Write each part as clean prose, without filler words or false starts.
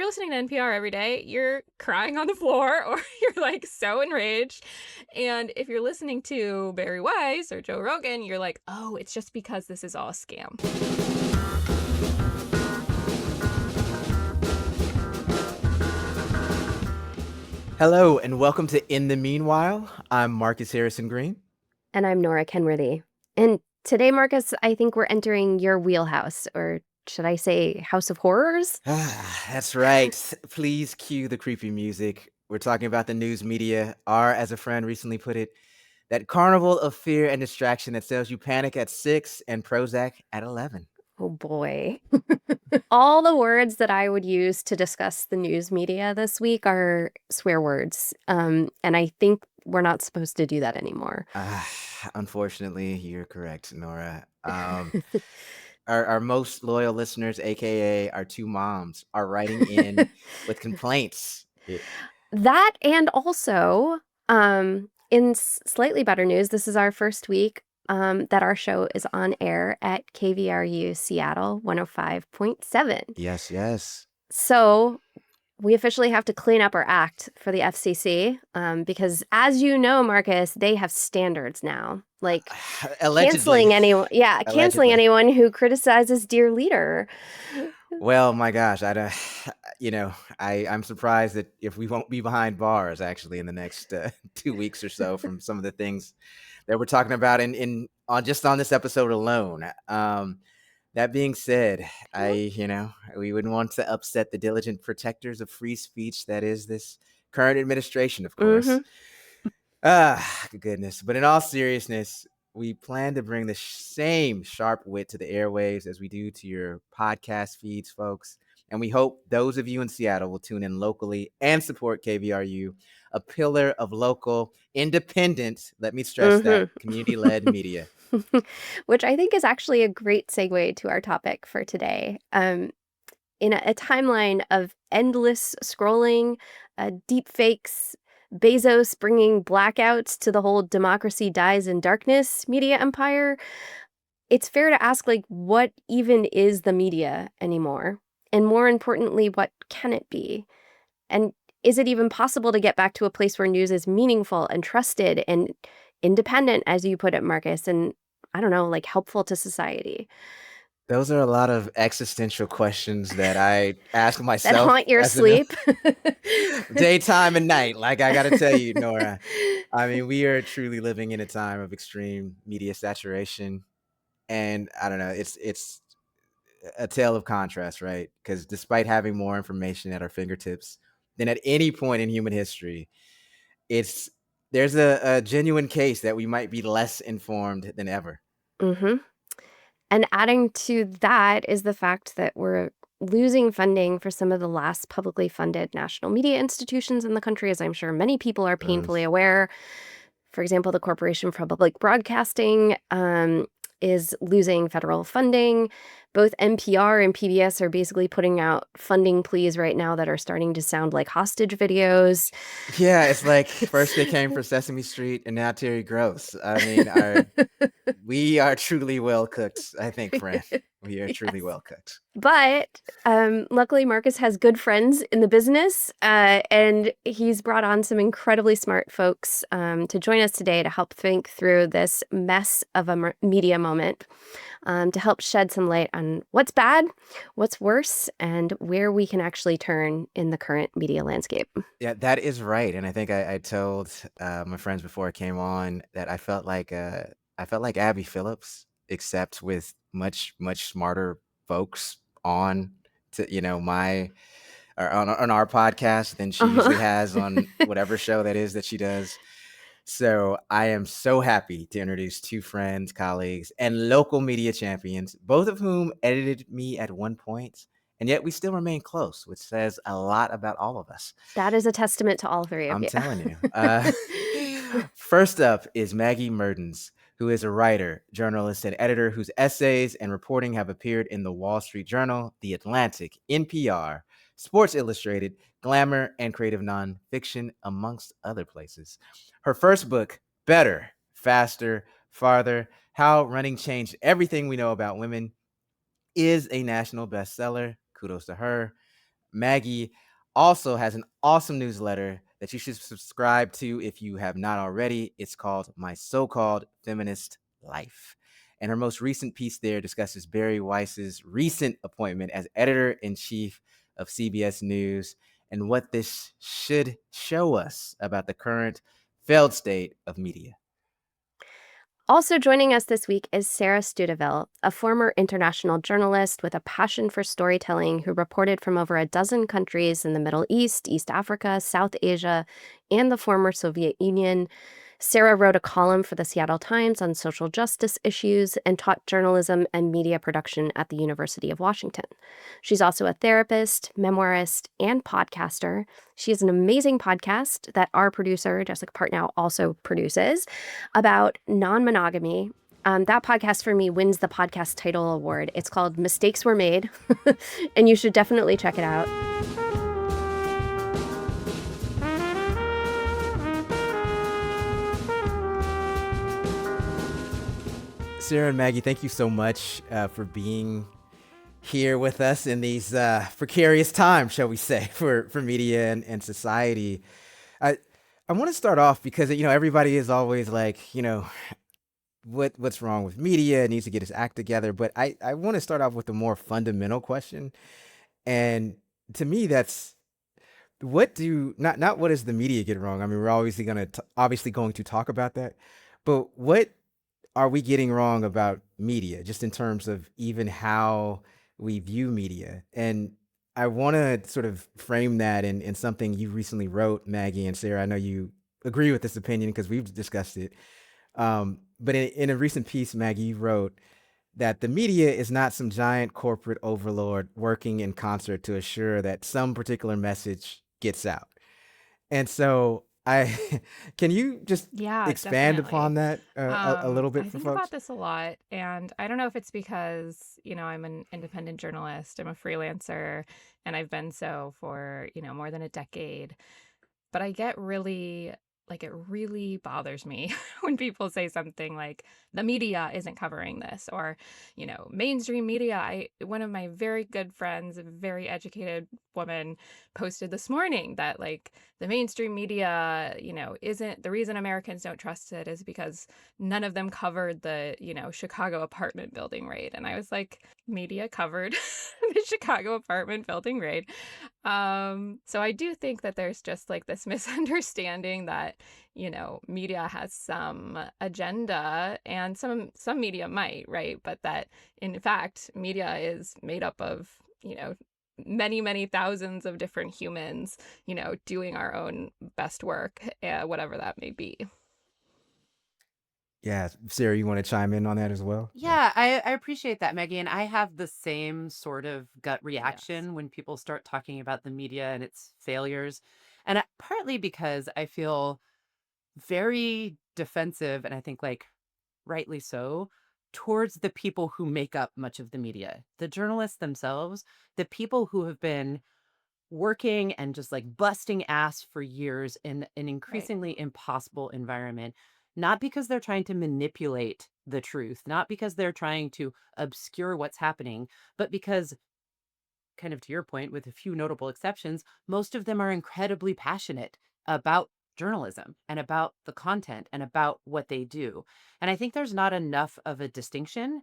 you're listening to NPR every day, you're crying on the floor or you're like so enraged. And if you're listening to Barry Weiss or Joe Rogan, you're like, oh, it's just because this is all a scam. Hello and welcome to In the Meanwhile. I'm Marcus Harrison Green. And I'm Nora Kenworthy. And today, Marcus, I think we're entering your wheelhouse, or should I say House of Horrors? That's right. Please cue the creepy music. We're talking about the news media, or as a friend recently put it, that carnival of fear and distraction that sells you panic at 6 and Prozac at 11. Oh boy. All the words that I would use to discuss the news media this week are swear words. And I think we're not supposed to do that anymore. Unfortunately, you're correct, Nora. Our most loyal listeners, aka our two moms, are writing in with complaints. That, and also, in slightly better news, this is our first week that our show is on air at KVRU Seattle 105.7. Yes. So we officially have to clean up our act for the FCC because, as you know, Marcus, they have standards now. Like Allegedly. canceling anyone who criticizes dear leader. Well, my gosh, I'm surprised that if we won't be behind bars actually in the next 2 weeks or so from some of the things that we're talking about on this episode alone. That being said, we wouldn't want to upset the diligent protectors of free speech that is this current administration, of course. Goodness. But in all seriousness, we plan to bring the same sharp wit to the airwaves as we do to your podcast feeds, folks. And we hope those of you in Seattle will tune in locally and support KVRU, a pillar of local, independent, let me stress that, community-led media. Which I think is actually a great segue to our topic for today. In a timeline of endless scrolling, deep fakes, Bezos bringing blackouts to the whole democracy dies in darkness media empire, it's fair to ask, like, what even is the media anymore? And more importantly, what can it be? And is it even possible to get back to a place where news is meaningful and trusted and independent, as you put it, Marcus, and I don't know, like helpful to society? Those are a lot of existential questions that I ask myself. That haunt your sleep. Daytime and night. Like, I got to tell you, Nora, I mean, we are truly living in a time of extreme media saturation. And I don't know, it's a tale of contrast, right? Because despite having more information at our fingertips than at any point in human history, there's a genuine case that we might be less informed than ever. And adding to that is the fact that we're losing funding for some of the last publicly funded national media institutions in the country, as I'm sure many people are painfully aware. For example, the Corporation for Public Broadcasting is losing federal funding. Both NPR and PBS are basically putting out funding pleas right now that are starting to sound like hostage videos. Yeah, it's like first they came for Sesame Street and now Terry Gross. I mean, we are truly well cooked, I think, friend. We are truly well cooked. But luckily, Marcus has good friends in the business, and he's brought on some incredibly smart folks to join us today to help think through this mess of a media moment, to help shed some light on what's bad, what's worse, and where we can actually turn in the current media landscape. Yeah, that is right. And I think I told my friends before I came on that I felt like Abby Phillips, except with much smarter folks on on our podcast than she usually has on whatever show that is that she does. So I am so happy to introduce two friends, colleagues, and local media champions, both of whom edited me at one point, and yet we still remain close, which says a lot about all of us. That is a testament to all three of I'm you. telling you. First up is Maggie Mertens, who is a writer, journalist, and editor whose essays and reporting have appeared in the Wall Street Journal, The Atlantic, NPR, Sports Illustrated, Glamour, and Creative Nonfiction, amongst other places. Her first book, Better, Faster, Farther, How Running Changed Everything We Know About Women, is a national bestseller. Kudos to her. Maggie also has an awesome newsletter that you should subscribe to if you have not already. It's called My So-Called Feminist Life. And her most recent piece there discusses Barry Weiss's recent appointment as editor-in-chief of CBS News and what this should show us about the current failed state of media. Also joining us this week is Sarah Stuteville, a former international journalist with a passion for storytelling who reported from over a dozen countries in the Middle East, East Africa, South Asia, and the former Soviet Union. Sarah wrote a column for the Seattle Times on social justice issues and taught journalism and media production at the University of Washington. She's also a therapist, memoirist, and podcaster. She has an amazing podcast that our producer, Jessica Partnow, also produces about non-monogamy. That podcast for me wins the podcast title award. It's called Mistakes Were Made, and you should definitely check it out. Sarah and Maggie, thank you so much for being here with us in these precarious times, shall we say, for media and society. I want to start off because, everybody is always like, what's wrong with media? It needs to get its act together. But I want to start off with a more fundamental question. And to me, that's not what does the media get wrong? I mean, we're obviously going to talk about that. But what are we getting wrong about media, just in terms of even how we view media? And I want to sort of frame that in something you recently wrote, Maggie and Sarah. I know you agree with this opinion because we've discussed it. But in a recent piece, Maggie, you wrote that the media is not some giant corporate overlord working in concert to assure that some particular message gets out. And so can you just Yeah, expand definitely. upon that a little bit I for think about folks? this a lot, and I don't know if it's because, I'm an independent journalist, I'm a freelancer, and I've been so for, more than a decade. But I get really, it really bothers me when people say something like, the media isn't covering this, or, mainstream media. One of my very good friends, a very educated woman, posted this morning that, the mainstream media, isn't the reason Americans don't trust it is because none of them covered the, Chicago apartment building raid. And I was like, media covered the Chicago apartment building raid. So I do think that there's just this misunderstanding that, media has some agenda, and some media might, right? But that in fact, media is made up of, many, many thousands of different humans, doing our own best work, whatever that may be. Yeah, Sarah, you want to chime in on that as well? Yeah, I appreciate that, Maggie. And I have the same sort of gut Yes. reaction when people start talking about the media and its failures. And partly because I feel very defensive, and I think rightly so, towards the people who make up much of the media, the journalists themselves, the people who have been working and just busting ass for years in an Right. increasingly impossible environment, not because they're trying to manipulate the truth, not because they're trying to obscure what's happening, but because, kind of to your point, with a few notable exceptions, most of them are incredibly passionate about journalism and about the content and about what they do. And I think there's not enough of a distinction.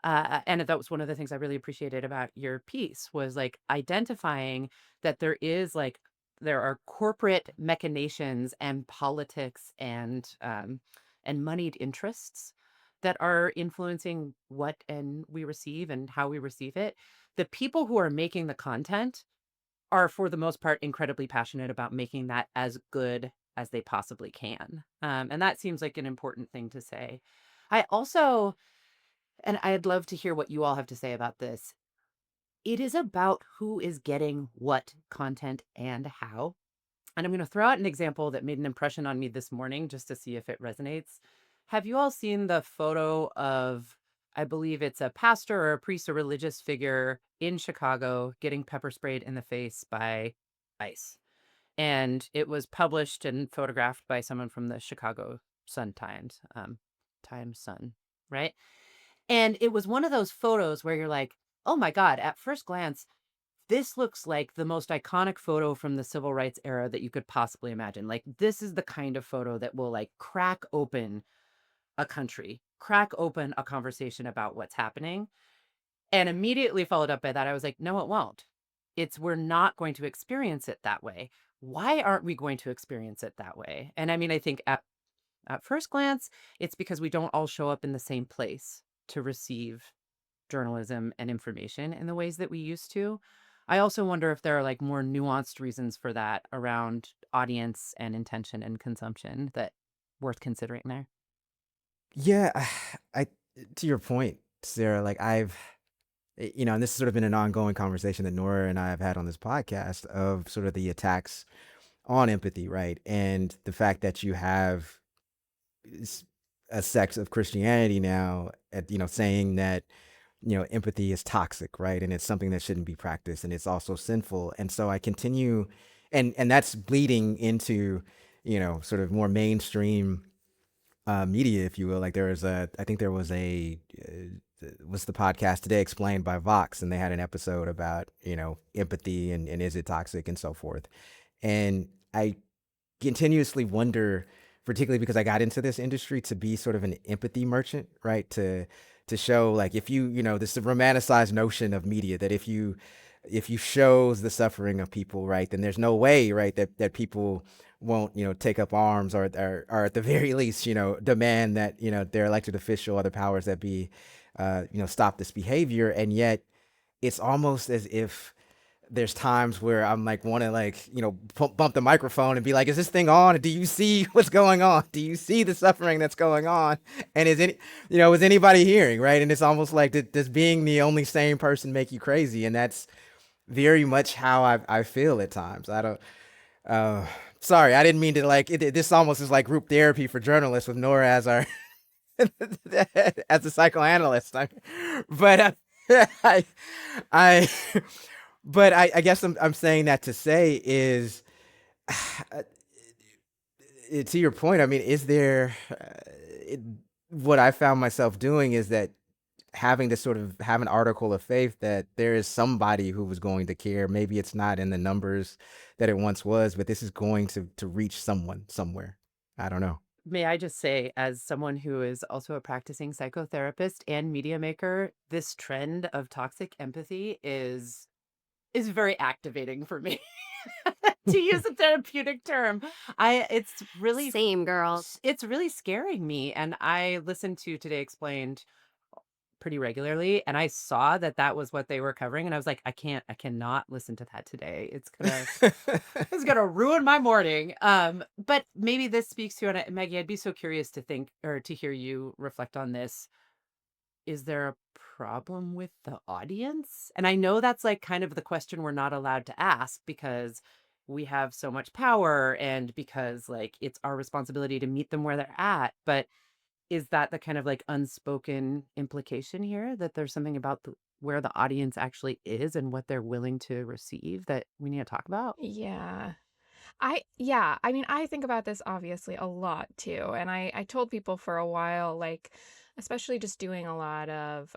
And that was one of the things I really appreciated about your piece was identifying that there are corporate machinations and politics and moneyed interests that are influencing what and we receive and how we receive it. The people who are making the content are, for the most part, incredibly passionate about making that as good as they possibly can. And that seems like an important thing to say. I also, and I'd love to hear what you all have to say about this. It is about who is getting what content and how. And I'm going to throw out an example that made an impression on me this morning just to see if it resonates. Have you all seen the photo of, I believe it's a pastor or a priest, a religious figure in Chicago getting pepper sprayed in the face by ICE? And it was published and photographed by someone from the Chicago Sun-Times, Times Sun, right? And it was one of those photos where you're like, oh my God, at first glance, this looks like the most iconic photo from the civil rights era that you could possibly imagine. Like, this is the kind of photo that will like crack open a country, crack open a conversation about what's happening. And immediately followed up by that, I was like, no, it won't. We're not going to experience it that way. Why aren't we going to experience it that way? And I mean, I think at first glance, it's because we don't all show up in the same place to receive journalism and information in the ways that we used to. I also wonder if there are like more nuanced reasons for that around audience and intention and consumption that worth considering there. Yeah, I to your point, Sarah, like and this has sort of been an ongoing conversation that Nora and I have had on this podcast of sort of the attacks on empathy, right? And the fact that you have a sect of Christianity now saying that empathy is toxic, right? And it's something that shouldn't be practiced, and it's also sinful. And so I continue, and that's bleeding into sort of more mainstream media, if you will. Like I think there was was the podcast Today Explained by Vox, and they had an episode about empathy and is it toxic and so forth. And I continuously wonder, particularly because I got into this industry, to be sort of an empathy merchant, right? To show, like, if this romanticized notion of media that if you shows the suffering of people, right, then there's no way, right, that people won't take up arms, or at the very least demand that their elected official or the powers that be stop this behavior. And yet it's almost as if there's times where I'm like, want to like bump the microphone and be like, is this thing on? Do you see what's going on? Do you see the suffering that's going on? And is anybody hearing, right? And it's almost like, does being the only sane person make you crazy? And that's very much how I feel at times. I don't sorry, I didn't mean to this almost is like group therapy for journalists with Nora as our as a psychoanalyst. But I but I guess I'm saying that to say is, to your point, I mean, is there what I found myself doing is that having to sort of have an article of faith that there is somebody who was going to care. Maybe it's not in the numbers that it once was, but this is going to reach someone somewhere. I don't know. May I just say, as someone who is also a practicing psychotherapist and media maker, this trend of toxic empathy is very activating for me. To use a therapeutic term. It's really Same, girl. it's really scaring me. And I listened to Today Explained pretty regularly, and I saw that was what they were covering, and I was like, I cannot listen to that today. It's gonna ruin my morning. But maybe this speaks to, and Maggie, I'd be so curious to think or to hear you reflect on this. Is there a problem with the audience? And I know that's like kind of the question we're not allowed to ask because we have so much power and because like it's our responsibility to meet them where they're at. But is that the kind of like unspoken implication here, that there's something about where the audience actually is and what they're willing to receive that we need to talk about? Yeah. I mean, I think about this obviously a lot too. And I told people for a while, like, especially just doing a lot of,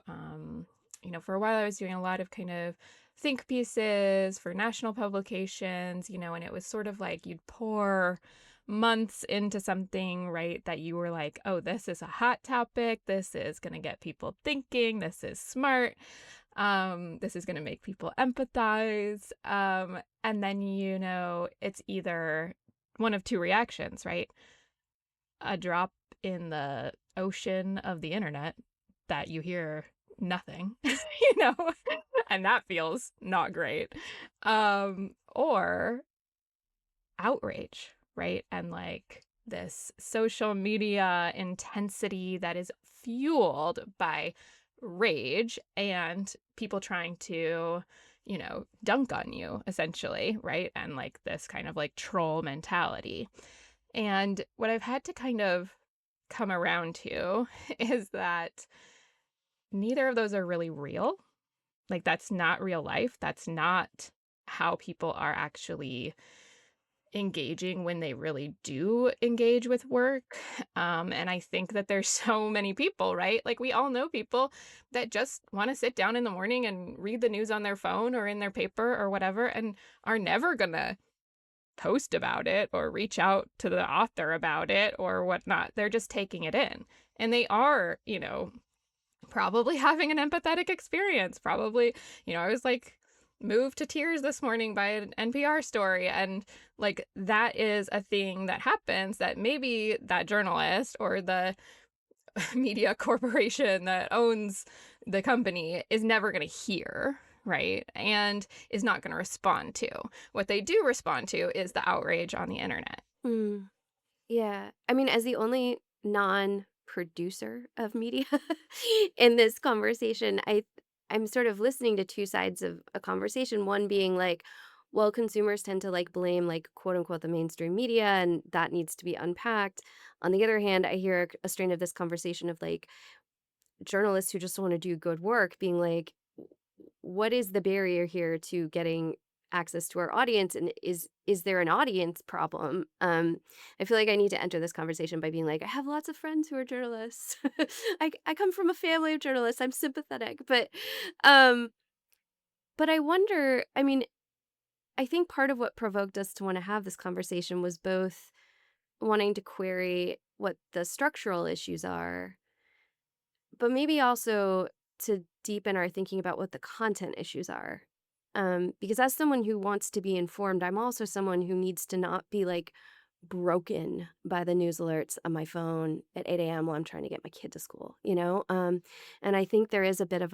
for a while I was doing a lot of kind of think pieces for national publications, and it was sort of like you'd pour months into something, right? That you were like, oh, this is a hot topic. This is going to get people thinking. This is smart. This is going to make people empathize. And then, it's either one of two reactions, right? A drop in the ocean of the internet that you hear nothing, and that feels not great. Or outrage, right? And like this social media intensity that is fueled by rage and people trying to, dunk on you essentially, right? And like this kind of like troll mentality. And what I've had to kind of come around to is that neither of those are really real. Like, that's not real life. That's not how people are actually engaging when they really do engage with work. And I think that there's so many people, right? Like we all know people that just want to sit down in the morning and read the news on their phone or in their paper or whatever, and are never gonna post about it or reach out to the author about it or whatnot. They're just taking it in. And they are, probably having an empathetic experience. Probably, I was like moved to tears this morning by an NPR story. And like that is a thing that happens that maybe that journalist or the media corporation that owns the company is never going to hear, right? And is not going to respond to. What they do respond to is the outrage on the internet. Mm. Yeah. I mean, as the only non-producer of media in this conversation, I'm sort of listening to two sides of a conversation. One being like, well, consumers tend to like blame like quote unquote the mainstream media and that needs to be unpacked. On the other hand, I hear a strain of this conversation of like journalists who just want to do good work being like, what is the barrier here to getting access to our audience, and is there an audience problem? I feel like I need to enter this conversation by being like, I have lots of friends who are journalists. I come from a family of journalists. I'm sympathetic, um but I wonder, I mean, I think part of what provoked us to want to have this conversation was both wanting to query what the structural issues are, but maybe also to deepen our thinking about what the content issues are. Because as someone who wants to be informed, I'm also someone who needs to not be like broken by the news alerts on my phone at 8 a.m. while I'm trying to get my kid to school, you know? And I think there is a bit of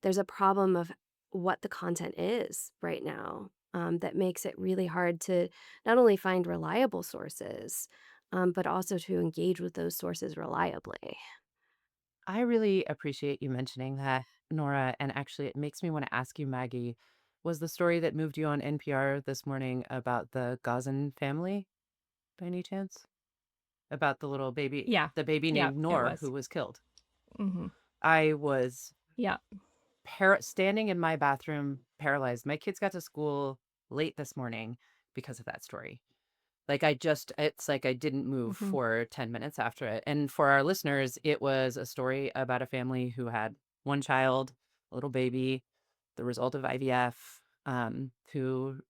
there's a problem of what the content is right now, that makes it really hard to not only find reliable sources, but also to engage with those sources reliably. I really appreciate you mentioning that, Nora. And actually, it makes me want to ask you, Maggie, was the story that moved you on NPR this morning about the Gazan family by any chance? About Yeah. the baby Yeah, named it Noor was. who was killed. Hmm. I was Yeah. standing in my bathroom, paralyzed. My kids got to school late this morning because of that story. Like it's like I didn't move Hmm. for 10 minutes after it. And for our listeners, it was a story about a family who had one child, a little baby, the result of IVF, who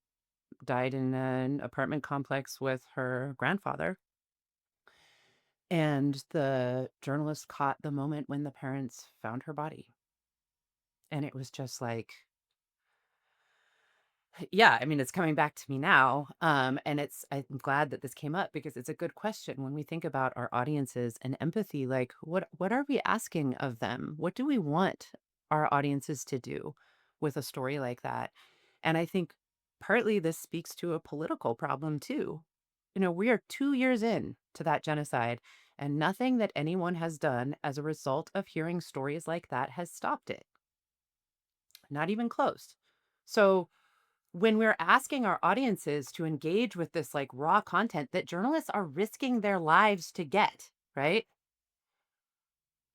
died in an apartment complex with her grandfather. And the journalist caught the moment when the parents found her body. And it was just like, yeah, I mean, it's coming back to me now. And I'm glad that this came up because it's a good question when we think about our audiences and empathy. Like, what are we asking of them? What do we want our audiences to do with a story like that? And I think partly this speaks to a political problem too. We are 2 years in to that genocide, and nothing that anyone has done as a result of hearing stories like that has stopped it. Not even close. So when we're asking our audiences to engage with this like raw content that journalists are risking their lives to get, right?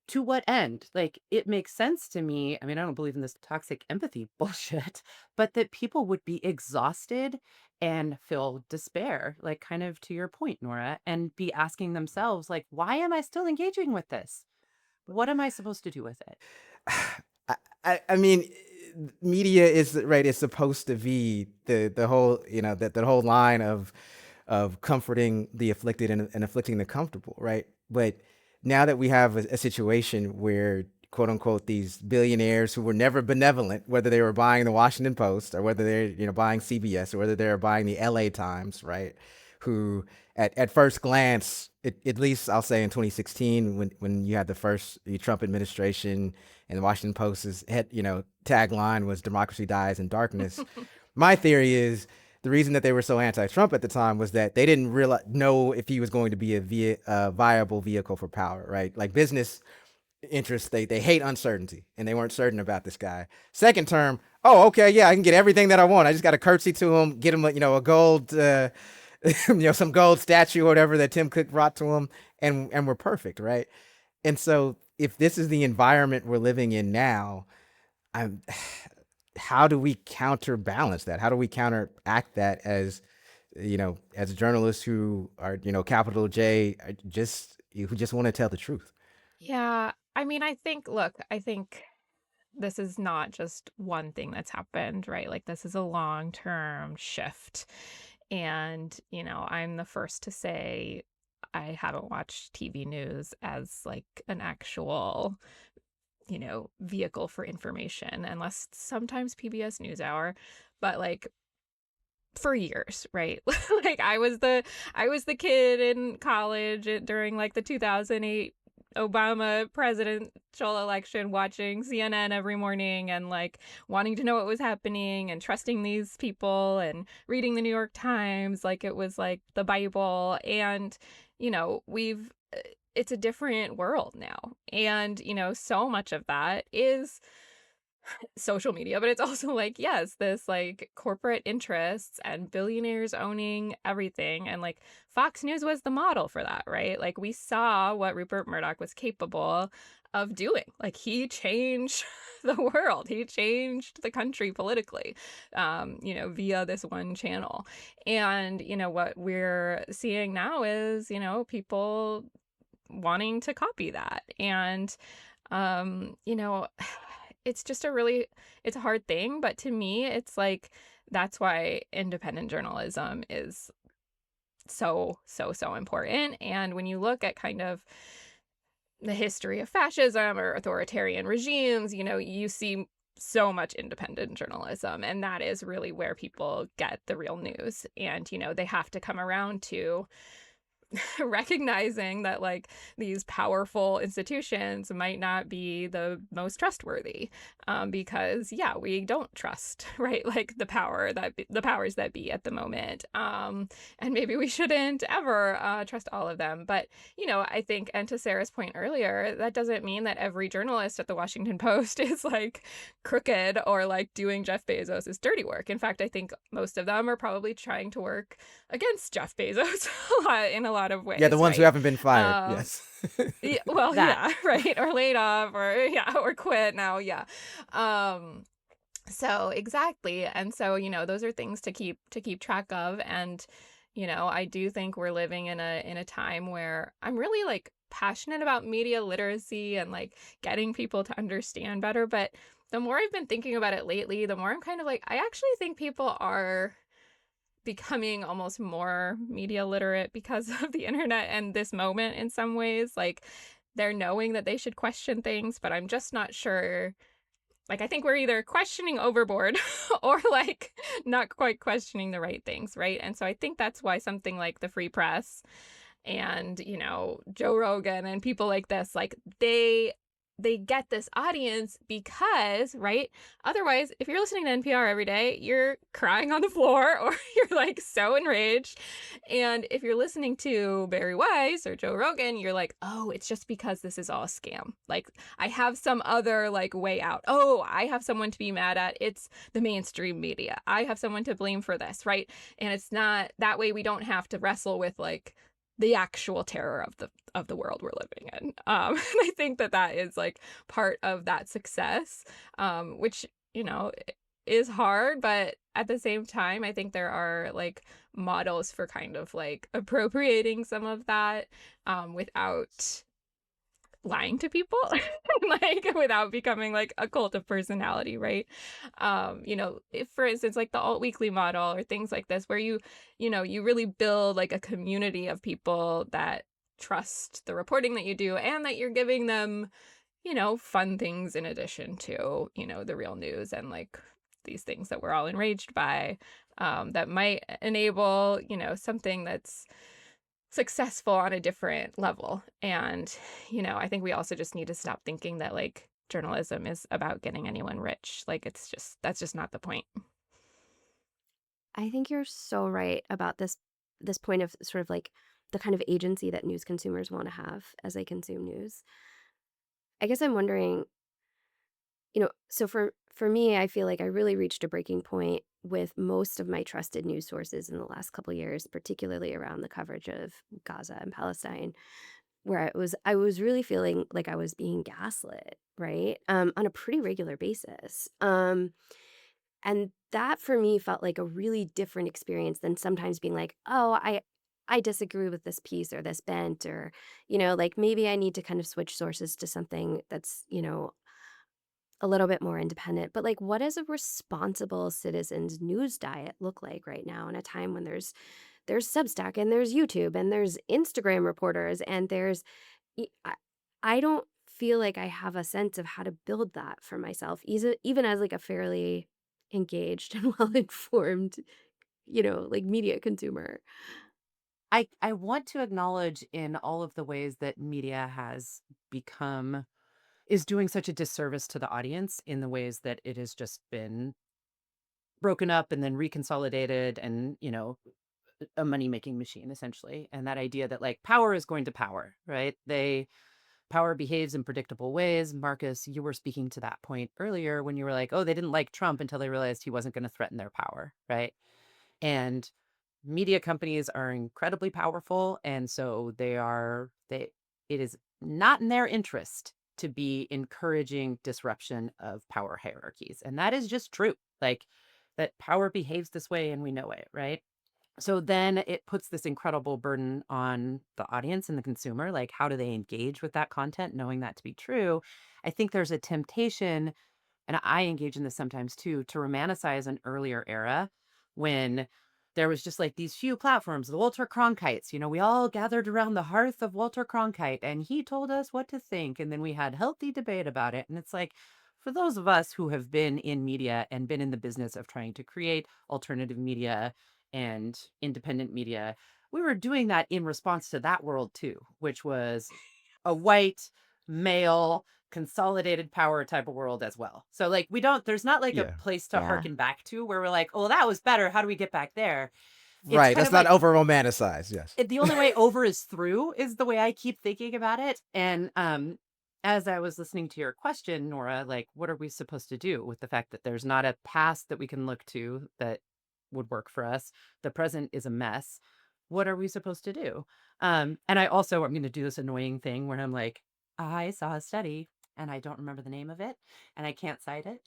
To what end? Like, it makes sense to me. I mean, I don't believe in this toxic empathy bullshit, but that people would be exhausted and feel despair, like kind of to your point, Nora, and be asking themselves, like, why am I still engaging with this? What am I supposed to do with it? I mean, media is right. It's supposed to be the whole, that whole line of comforting the afflicted and afflicting the comfortable, right? But now that we have a situation where quote unquote these billionaires who were never benevolent, whether they were buying the Washington Post or whether they're buying CBS or whether they're buying the LA Times, right? Who at first glance, at least I'll say in 2016, when you had the Trump administration and the Washington Post's tagline was "Democracy dies in darkness." My theory is the reason that they were so anti-Trump at the time was that they didn't know if he was going to be a viable vehicle for power, right? Like business interests, they hate uncertainty, and they weren't certain about this guy. Second term, oh, okay, yeah, I can get everything that I want. I just got to curtsy to him, get him a gold, some gold statue or whatever that Tim Cook brought to him, and we're perfect, right? And so if this is the environment we're living in now, how do we counterbalance that? How do we counteract that as as journalists who are, capital J, who just want to tell the truth. Yeah. I mean, I think this is not just one thing that's happened, right? Like, this is a long-term shift. And, I'm the first to say I haven't watched TV news as like an actual, vehicle for information, unless sometimes PBS NewsHour, but like for years, right? Like I was the kid in college during like the 2008 Obama presidential election, watching CNN every morning and like wanting to know what was happening and trusting these people and reading the New York Times like it was like the Bible. And we've it's a different world now. And so much of that is social media, but it's also like, yes, this like corporate interests and billionaires owning everything. And like Fox News was the model for that, right? Like we saw what Rupert Murdoch was capable of doing. Like he changed the world, he changed the country politically, via this one channel. And, what we're seeing now is, people wanting to copy that. And, it's just it's a hard thing, but to me, it's like that's why independent journalism is so, so, so important. And when you look at kind of the history of fascism or authoritarian regimes, you see so much independent journalism, and that is really where people get the real news. And, they have to come around to recognizing that like these powerful institutions might not be the most trustworthy, because we don't trust, right, like the powers that be at the moment, and maybe we shouldn't ever trust all of them. But I think, and to Sarah's point earlier, that doesn't mean that every journalist at the Washington Post is like crooked or like doing Jeff Bezos's dirty work. In fact, I think most of them are probably trying to work against Jeff Bezos in a lot of ways. Yeah, the ones who right? haven't been fired. Um, Yes. well, That. yeah, right, or laid off, or quit now, yeah. So exactly, and so those are things to keep track of, and I do think we're living in a time where I'm really like passionate about media literacy and like getting people to understand better. But the more I've been thinking about it lately, the more I'm kind of like, I actually think people are becoming almost more media literate because of the internet and this moment in some ways. Like they're knowing that they should question things, but I'm just not sure. Like I think we're either questioning overboard or like not quite questioning the right things, right? And so I think that's why something like the Free Press and Joe Rogan and people like this, like they get this audience because, right? Otherwise, if you're listening to NPR every day, you're crying on the floor or you're like so enraged. And if you're listening to Barry Weiss or Joe Rogan, you're like, oh, it's just because this is all a scam. Like I have some other like way out. Oh, I have someone to be mad at. It's the mainstream media. I have someone to blame for this, right? And it's not that way. We don't have to wrestle with like the actual terror of the world we're living in. And I think that is like part of that success, which is hard, but at the same time, I think there are like models for kind of like appropriating some of that, without lying to people, like without becoming like a cult of personality, right? If for instance like the alt weekly model or things like this, where you really build like a community of people that trust the reporting that you do and that you're giving them fun things in addition to the real news and like these things that we're all enraged by, that might enable something that's successful on a different level. And I think we also just need to stop thinking that like journalism is about getting anyone rich. Like that's just not the point. I think you're so right about this point of sort of like the kind of agency that news consumers want to have as they consume news. I guess I'm wondering, so for me, I feel like I really reached a breaking point with most of my trusted news sources in the last couple years, particularly around the coverage of Gaza and Palestine, where I was really feeling like I was being gaslit, right? On a pretty regular basis. And that for me felt like a really different experience than sometimes being like, oh, I disagree with this piece or this bent, or, like maybe I need to kind of switch sources to something that's, a little bit more independent. But like, what does a responsible citizen's news diet look like right now in a time when there's Substack and there's YouTube and there's Instagram reporters and there's y- I, I don't feel like I have a sense of how to build that for myself, even as like a fairly engaged and well informed, like media consumer. I want to acknowledge in all of the ways that media has become is doing such a disservice to the audience in the ways that it has just been broken up and then reconsolidated and, a money-making machine essentially. And that idea that like power is going to power, right? Power behaves in predictable ways. Marcus, you were speaking to that point earlier when you were like, oh, they didn't like Trump until they realized he wasn't going to threaten their power, right? And media companies are incredibly powerful, and so it is not in their interest to be encouraging disruption of power hierarchies. And that is just true. Like that power behaves this way and we know it, right? So then it puts this incredible burden on the audience and the consumer. Like, how do they engage with that content, knowing that to be true? I think there's a temptation, and I engage in this sometimes too, to romanticize an earlier era when there was just like these few platforms, the Walter Cronkites, we all gathered around the hearth of Walter Cronkite and he told us what to think. And then we had healthy debate about it. And it's like, for those of us who have been in media and been in the business of trying to create alternative media and independent media, we were doing that in response to that world too, which was a white, male, consolidated power type of world as well. So like there's not like a Yeah. place to Yeah. harken back to where we're like, oh, that was better. How do we get back there? It's Right. kind That's of not like over romanticized. Yes. the only way over is through is the way I keep thinking about it. And as I was listening to your question, Nora, like what are we supposed to do with the fact that there's not a past that we can look to that would work for us? The present is a mess. What are we supposed to do? And I'm going to do this annoying thing where I'm like, I saw a study and I don't remember the name of it and I can't cite it,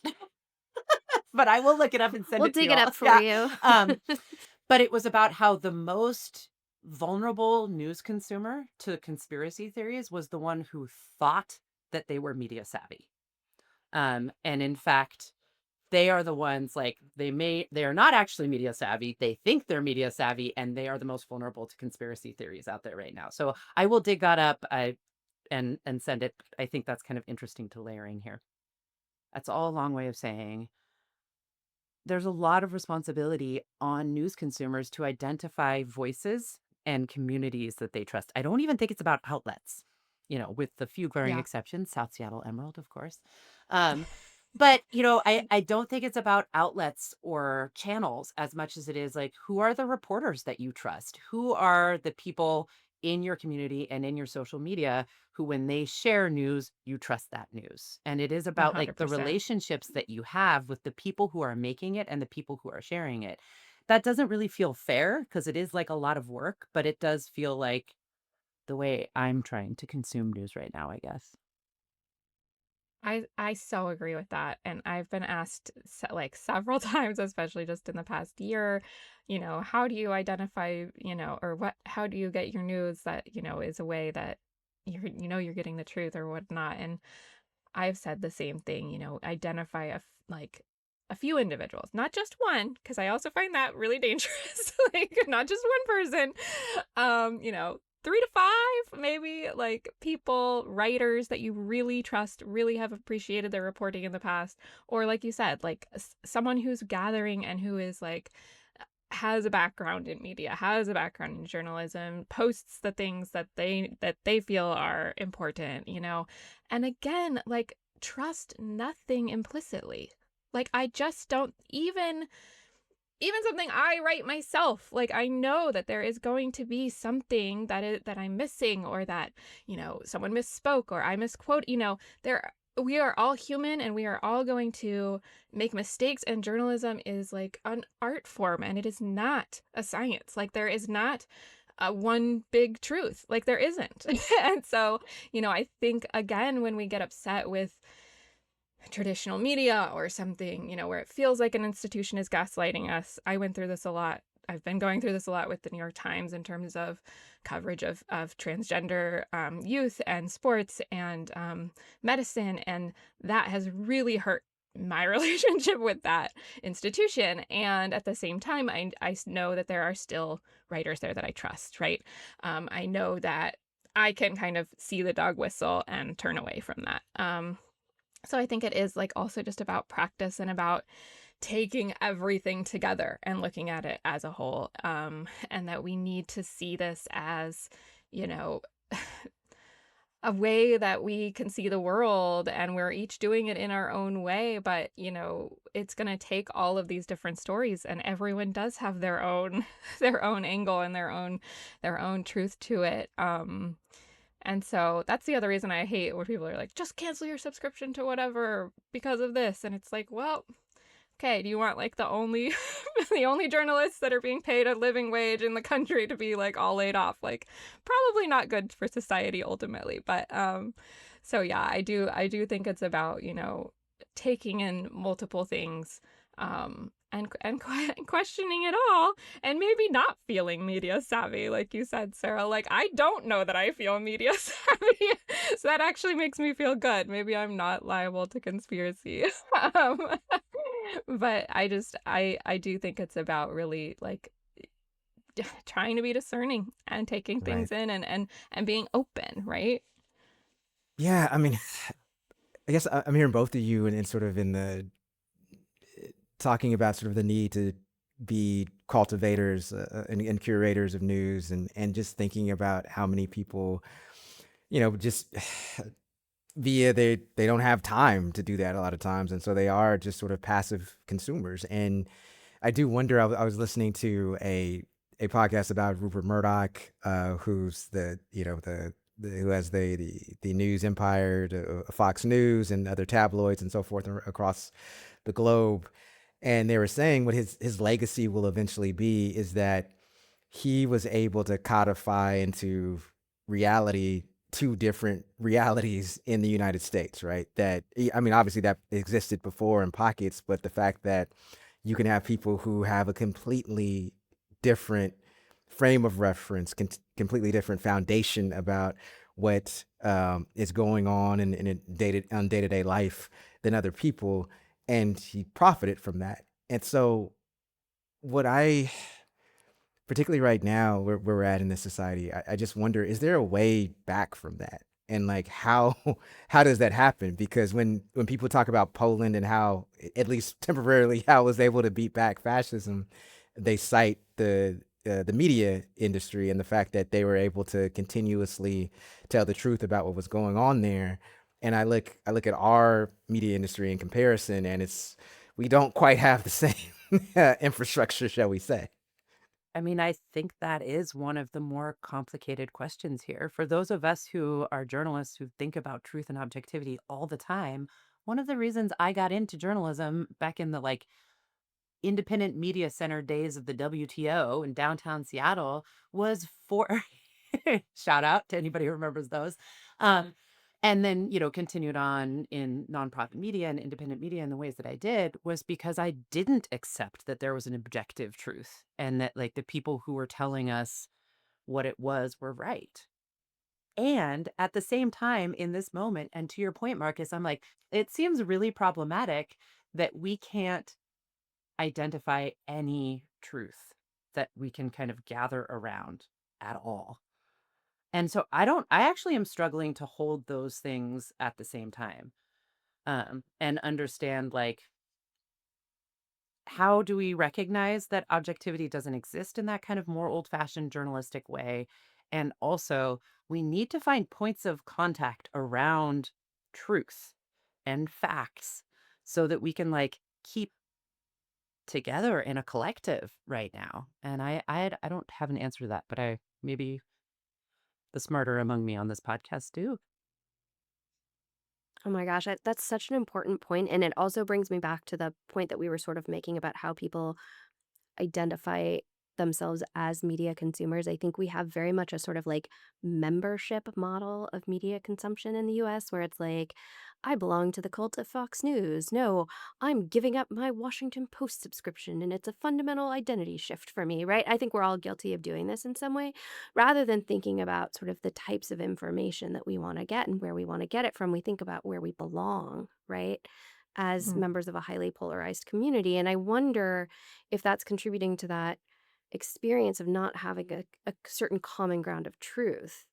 but I will look it up and send We'll it to dig you it all. up for Yeah. you. But it was about how the most vulnerable news consumer to conspiracy theories was the one who thought that they were media savvy. And in fact, they are the ones like they are not actually media savvy. They think they're media savvy and they are the most vulnerable to conspiracy theories out there right now. So I will dig that up and send it. I think that's kind of interesting to layering here. That's all a long way of saying there's a lot of responsibility on news consumers to identify voices and communities that they trust. I don't even think it's about outlets, with the few glaring Yeah. exceptions, South Seattle Emerald, of course. But, I don't think it's about outlets or channels as much as it is like, who are the reporters that you trust? Who are the people in your community and in your social media who, when they share news, you trust that news? And it is about like the 100%. relationships that you have with the people who are making it and the people who are sharing it. That doesn't really feel fair because it is like a lot of work, but it does feel like the way I'm trying to consume news right now, I guess. I so agree with that, and I've been asked like several times, especially just in the past year, how do you identify, or how do you get your news that, is a way that you're getting the truth or whatnot. And I've said the same thing, identify like a few individuals, not just one, because I also find that really dangerous. Like not just one person. 3 to 5 maybe, like people, writers that you really trust, really have appreciated their reporting in the past, or like you said, like someone who's gathering and who is like has a background in media, has a background in journalism, posts the things that they feel are important, And again, like trust nothing implicitly. Like I just don't even something I write myself, like I know that there is going to be something that I'm missing, or that, someone misspoke or I misquote, we are all human and we are all going to make mistakes, and journalism is like an art form and it is not a science. Like there is not one big truth, like there isn't. And so, I think again, when we get upset with traditional media or something, where it feels like an institution is gaslighting us. I went through this a lot. I've been going through this a lot with the New York Times in terms of coverage of transgender youth and sports and medicine. And that has really hurt my relationship with that institution. And at the same time, I know that there are still writers there that I trust, right? I know that I can kind of see the dog whistle and turn away from that. So I think it is like also just about practice and about taking everything together and looking at it as a whole. And that we need to see this as, you know, a way that we can see the world, and we're each doing it in our own way. But, it's going to take all of these different stories, and everyone does have their own their own angle and their own truth to it. And so that's the other reason I hate when people are like, just cancel your subscription to whatever because of this. And it's like, well, okay, do you want like the only the only journalists that are being paid a living wage in the country to be like all laid off? Like, probably not good for society ultimately. But so yeah, I do think it's about, taking in multiple things, and questioning it all, and maybe not feeling media savvy, like you said, Sarah. Like, I don't know that I feel media savvy, so that actually makes me feel good. Maybe I'm not liable to conspiracy. um, but I do think it's about really like trying to be discerning and taking Right. things in and being open, right? Yeah, I mean, I guess I'm hearing both of you and sort of in the talking about sort of the need to be cultivators and curators of news, and just thinking about how many people, just they don't have time to do that a lot of times, and so they are just sort of passive consumers. And I do wonder. I was listening to a podcast about Rupert Murdoch, who's who has the news empire, Fox News and other tabloids and so forth across the globe. And they were saying what his legacy will eventually be is that he was able to codify into reality two different realities in the United States, right? That, I mean, obviously that existed before in pockets, but the fact that you can have people who have a completely different frame of reference, completely different foundation about what is going on in day-to-day life than other people, and he profited from that. And so what I, particularly right now where we're at in this society, I just wonder, is there a way back from that? And like how how does that happen? Because when people talk about Poland and how, at least temporarily, how it was able to beat back fascism, they cite the media industry and the fact that they were able to continuously tell the truth about what was going on there. And I look at our media industry in comparison, and we don't quite have the same infrastructure, shall we say. I mean, I think that is one of the more complicated questions here. For those of us who are journalists who think about truth and objectivity all the time, one of the reasons I got into journalism back in the like independent media center days of the WTO in downtown Seattle was for shout out to anybody who remembers those. Um, and then, continued on in nonprofit media and independent media in the ways that I did was because I didn't accept that there was an objective truth and that like the people who were telling us what it was were right. And at the same time, in this moment, and to your point, Marcus, I'm like, it seems really problematic that we can't identify any truth that we can kind of gather around at all. And so I actually am struggling to hold those things at the same time, and understand like how do we recognize that objectivity doesn't exist in that kind of more old-fashioned journalistic way? And also, we need to find points of contact around truth and facts so that we can like keep together in a collective right now. And I don't have an answer to that, but I maybe the smarter among me on this podcast do. Oh my gosh, that's such an important point, and it also brings me back to the point that we were sort of making about how people identify themselves as media consumers. I think we have very much a sort of like membership model of media consumption in the US where it's like, I belong to the cult of Fox News. No, I'm giving up my Washington Post subscription and it's a fundamental identity shift for me, right? I think we're all guilty of doing this in some way rather than thinking about sort of the types of information that we want to get and where we want to get it from. We think about where we belong, right? As Mhm. members of a highly polarized community. And I wonder if that's contributing to that experience of not having a certain common ground of truth.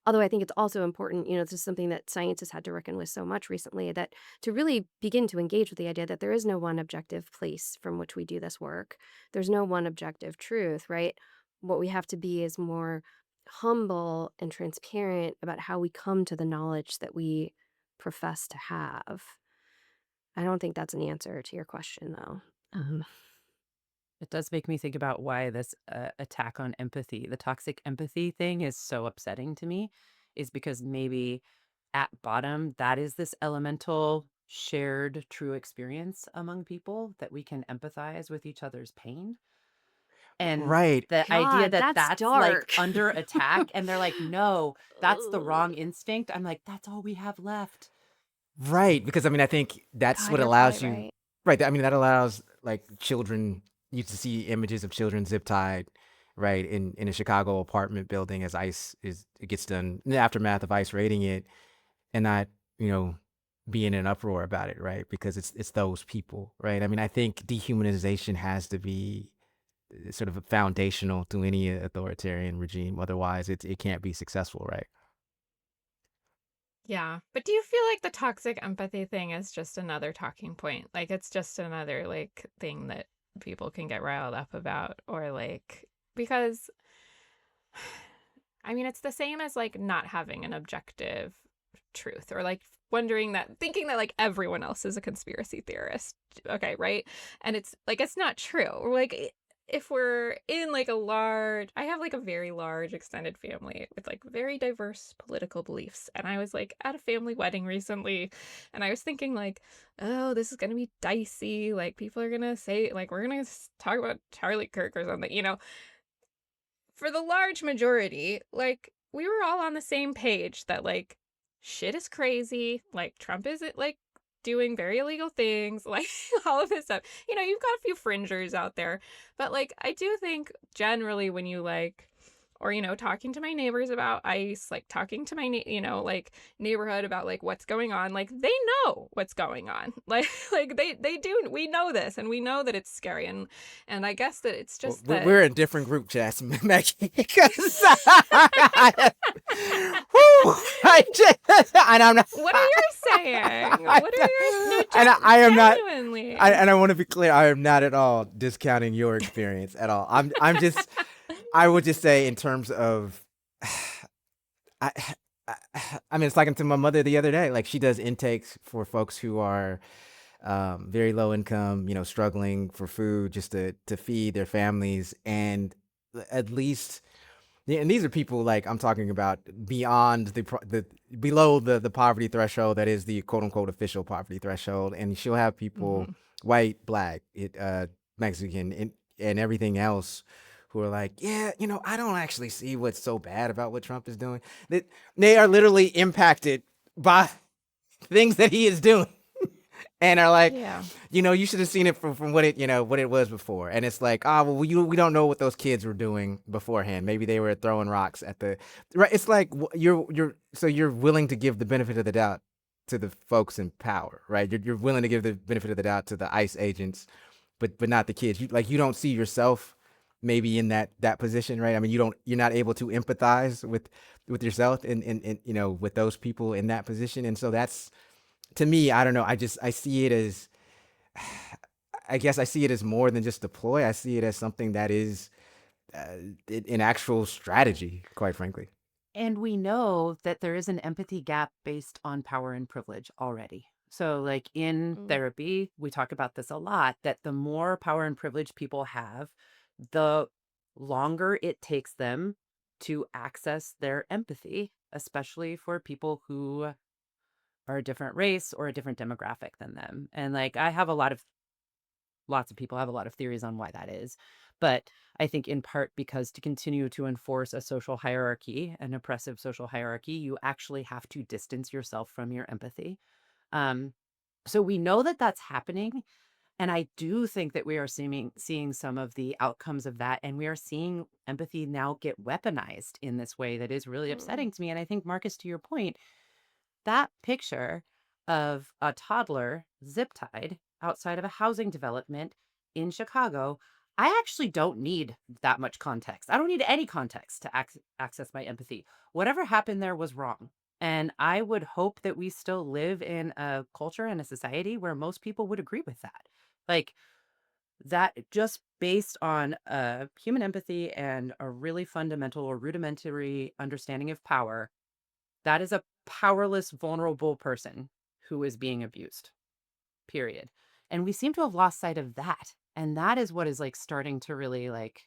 Although I think it's also important, this is something that science has had to reckon with so much recently, that to really begin to engage with the idea that there is no one objective place from which we do this work. There's no one objective truth, right? What we have to be is more humble and transparent about how we come to the knowledge that we profess to have. I don't think that's an answer to your question, though. It does make me think about why this attack on empathy, the toxic empathy thing, is so upsetting to me, is because maybe at bottom, that is this elemental shared true experience among people that we can empathize with each other's pain. And Right. the idea God, that that's that's like dark. under attack, and they're like, no, that's the Ugh. wrong instinct. I'm like, that's all we have left. Right, because I mean, I think that's God, what you're probably allows you. right. Right, I mean, that allows like children you to see images of children zip tied, right, in a Chicago apartment building as ICE is it gets done in the aftermath of ICE raiding it, and not you know be in an uproar about it, right? Because it's those people, right? I mean, I think dehumanization has to be sort of foundational to any authoritarian regime. Otherwise, it can't be successful, right? Yeah. But do you feel like the toxic empathy thing is just another talking point? Like it's just another like thing that people can get riled up about or like because I mean it's the same as like not having an objective truth or like wondering that thinking that like everyone else is a conspiracy theorist. Okay, right? And it's like it's not true. Or like if we're in like a large I have like a very large extended family with like very diverse political beliefs and I was like at a family wedding recently and I was thinking like oh this is going to be dicey like people are going to say like we're going to talk about Charlie Kirk or something for the large majority, like, we were all on the same page that, like, shit is crazy, like, Trump is, like, doing very illegal things, like, all of this stuff. You've got a few fringers out there, but, like, I do think generally when you, like or, talking to my neighbors about ICE, like, talking to my, like, neighborhood about, like, what's going on, like, they know what's going on. Like, they do we know this, and we know that it's scary, and I guess that it's Well, just we're, that we're in different group chats, Maggie. Because whew, and I'm not, What are you saying? I, What are yours? No, I am not, genuinely. and I want to be clear. I am not at all discounting your experience at all. I'm just, I would just say in terms of, I, I mean, it's like to my mother the other day. Like she does intakes for folks who are very low income, struggling for food just to feed their families, and at least. Yeah, and these are people like I'm talking about beyond the below the poverty threshold that is the quote unquote official poverty threshold, and she'll have people Mhm. white, black, Mexican, and everything else who are like, yeah, I don't actually see what's so bad about what Trump is doing. That they are literally impacted by things that he is doing, and are like, Yeah. you should have seen it from what it was before. And it's like, well, we don't know what those kids were doing beforehand. Maybe they were throwing rocks at the right. It's like you're willing to give the benefit of the doubt to the folks in power, right? You're willing to give the benefit of the doubt to the ICE agents, but not the kids. You don't see yourself maybe in that position, right? I mean, you're not able to empathize with yourself and with those people in that position. And so that's, to me, I don't know. I see it as, I guess I see it as more than just a ploy. I see it as something that is an actual strategy, quite frankly. And we know that there is an empathy gap based on power and privilege already. So, like in Mm. therapy, we talk about this a lot, that the more power and privilege people have, the longer it takes them to access their empathy, especially for people who are a different race or a different demographic than them. And like I have lots of people have a lot of theories on why that is. But I think in part because to continue to enforce a social hierarchy, an oppressive social hierarchy, you actually have to distance yourself from your empathy. Um, so we know that that's happening. And I do think that we are seeing some of the outcomes of that. And we are seeing empathy now get weaponized in this way that is really Mm. upsetting to me. And I think, Marcus, to your point, that picture of a toddler zip tied outside of a housing development in Chicago, I actually don't need that much context. I don't need any context to access my empathy. Whatever happened there was wrong. And I would hope that we still live in a culture and a society where most people would agree with that. Like, that just based on human empathy and a really fundamental or rudimentary understanding of power, that is a powerless, vulnerable person who is being abused, period. And we seem to have lost sight of that. And that is what is like starting to really like,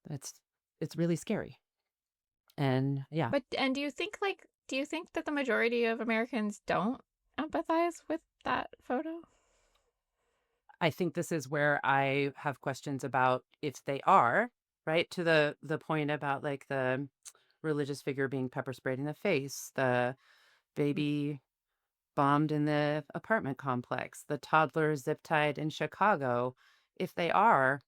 it's really scary. And yeah, But and do you think that the majority of Americans don't empathize with that photo? I think this is where I have questions about if they are, right? To the point about like the religious figure being pepper sprayed in the face, the baby bombed in the apartment complex, the toddler zip tied in Chicago. If they are,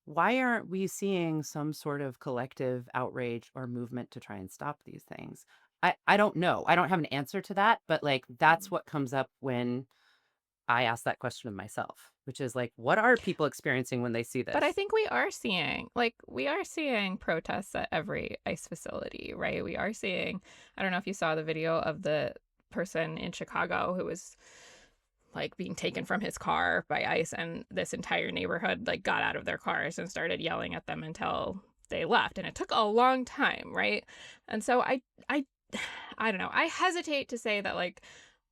why aren't we seeing some sort of collective outrage or movement to try and stop these things? I don't know. I don't have an answer to that, but like that's what comes up when I ask that question of myself, which is like, what are people experiencing when they see But I this? think we are seeing protests at every ICE facility, right? We are seeing, I don't know if you saw the video of the person in Chicago who was like being taken from his car by ICE, and this entire neighborhood like got out of their cars and started yelling at them until they left, and it took a long time, right? And so I I don't know. I hesitate to say that like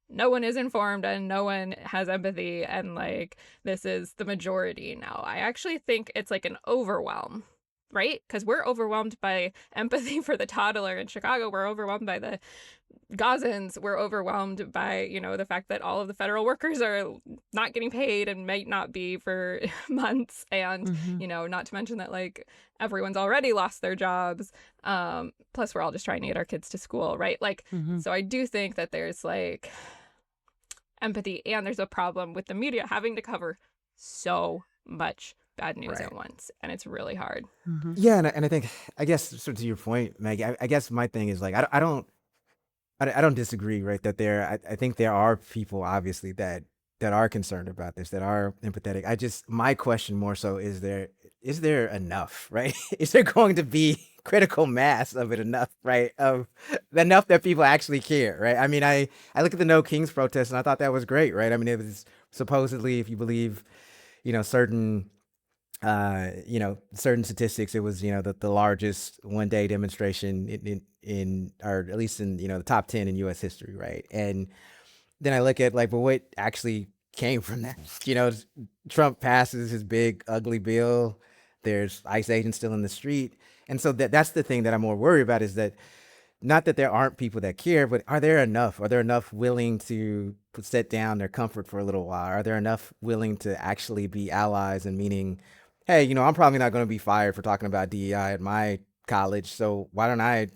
no one is informed and no one has empathy and like this is the majority now. I actually think it's like an overwhelm, right? Because we're overwhelmed by empathy for the toddler in Chicago. We're overwhelmed by the Gazans. We're overwhelmed by, you know, the fact that all of the federal workers are not getting paid and might not be for months. And, Mm-hmm. you know, not to mention that like everyone's already lost their jobs. Plus, we're all just trying to get our kids to school, right? Like, Mm-hmm. so I do think that there's like empathy, and there's a problem with the media having to cover so much bad news Right. at once, and it's really hard. Mm-hmm. Yeah, and I think, I guess, sort of to your point, Maggie, I guess my thing is like I don't disagree, right? That I think there are people obviously that are concerned about this, that are empathetic. My question more so is there enough, right? Is there going to be critical mass of it enough, right? Of enough that people actually care, right? I mean, I look at the No Kings protest and I thought that was great, right? I mean, it was supposedly, if you believe, you know, certain statistics, it was, the largest one day demonstration in or at least in, the top 10 in US history, right? And then I look at like, well, what actually came from that? Trump passes his big ugly bill. There's ICE agents still in the street. And so that's the thing that I'm more worried about, is that not that there aren't people that care, but are there enough? Are there enough willing to set down their comfort for a little while? Are there enough willing to actually be allies, and meaning, hey, I'm probably not going to be fired for talking about DEI at my college, so why don't I,